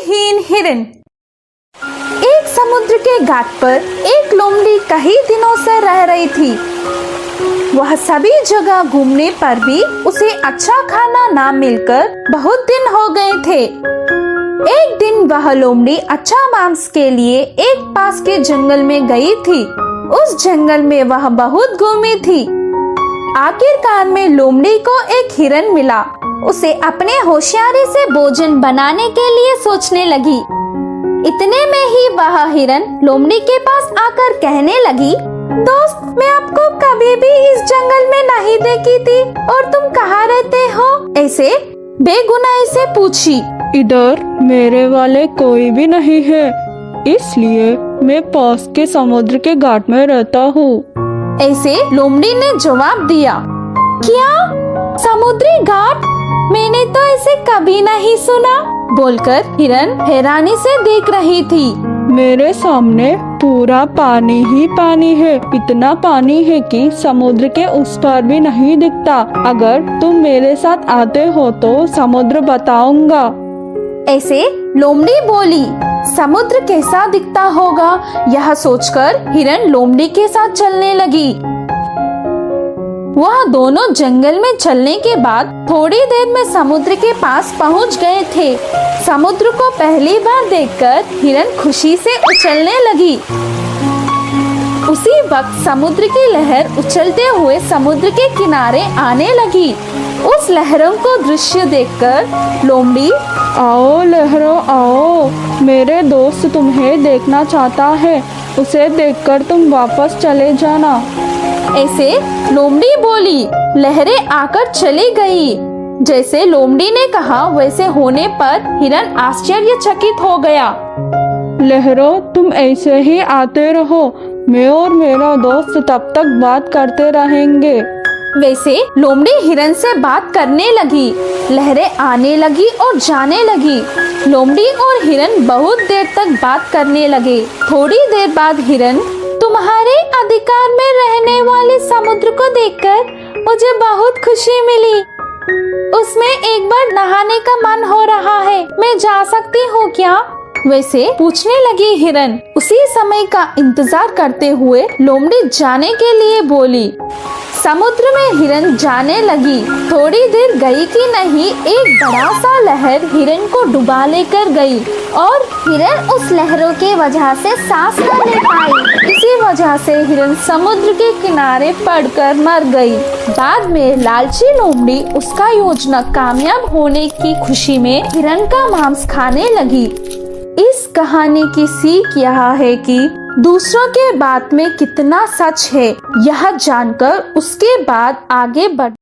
बुद्धिहीन हिरन। एक समुद्र के घाट पर एक लोमड़ी कई दिनों से रह रही थी। वह सभी जगह घूमने पर भी उसे अच्छा खाना ना मिलकर बहुत दिन हो गए थे। एक दिन वह लोमड़ी अच्छा मांस के लिए एक पास के जंगल में गई थी। उस जंगल में वह बहुत घूमी थी। आखिरकार में लोमड़ी को एक हिरन मिला। उसे अपने होशियारी से भोजन बनाने के लिए सोचने लगी। इतने में ही वह हिरन लोमड़ी के पास आकर कहने लगी, दोस्त, मैं आपको कभी भी इस जंगल में नहीं देखी थी और तुम कहाँ रहते हो? ऐसे बेगुनाही से पूछी। इधर मेरे वाले कोई भी नहीं है, इसलिए मैं पास के समुद्र के घाट में रहता हूँ। ऐसे लोमड़ी ने जवाब दिया। क्या समुद्री घाट? मैंने तो ऐसे कभी नहीं सुना, बोलकर हिरन हैरानी से देख रही थी। मेरे सामने पूरा पानी ही पानी है। इतना पानी है कि समुद्र के उस पार भी नहीं दिखता। अगर तुम मेरे साथ आते हो तो समुद्र बताऊंगा। ऐसे लोमड़ी बोली। समुद्र कैसा दिखता होगा, यह सोचकर हिरन लोमड़ी के साथ चलने लगी। वह दोनों जंगल में चलने के बाद थोड़ी देर में समुद्र के पास पहुंच गए थे। समुद्र को पहली बार देखकर हिरन खुशी से उछलने लगी। उसी वक्त समुद्र की लहर उछलते हुए समुद्र के किनारे आने लगी। उस लहरों को दृश्य देखकर लोमड़ी, आओ लहरों आओ, मेरे दोस्त तुम्हें देखना चाहता है, उसे देखकर तुम वापस चले जाना। ऐसे लोमड़ी बोली। लहरें आकर चली गई। जैसे लोमड़ी ने कहा वैसे होने पर हिरन आश्चर्यचकित हो गया। लहरों, तुम ऐसे ही आते रहो, मैं और मेरा दोस्त तब तक बात करते रहेंगे। वैसे लोमड़ी हिरन से बात करने लगी। लहरें आने लगी और जाने लगी। लोमड़ी और हिरन बहुत देर तक बात करने लगे। थोड़ी देर बाद हिरन, तुम्हारे अधिकार में रहने वाले समुद्र को देखकर मुझे बहुत खुशी मिली। उसमें एक बार नहाने का मन हो रहा है, मैं जा सकती हूँ क्या? वैसे पूछने लगी हिरन। उसी समय का इंतजार करते हुए लोमड़ी जाने के लिए बोली। समुद्र में हिरन जाने लगी। थोड़ी देर गई कि नहीं, एक बड़ा सा लहर हिरन को डुबा लेकर गई और हिरन उस लहरों के वजह से सांस न ले पाई। इसी वजह से हिरन समुद्र के किनारे पड़कर मर गई। बाद में लालची लोमड़ी उसका योजना कामयाब होने की खुशी में हिरन का मांस खाने लगी। इस कहानी की सीख यह है कि दूसरों के बात में कितना सच है, यह जानकर उसके बाद आगे बढ़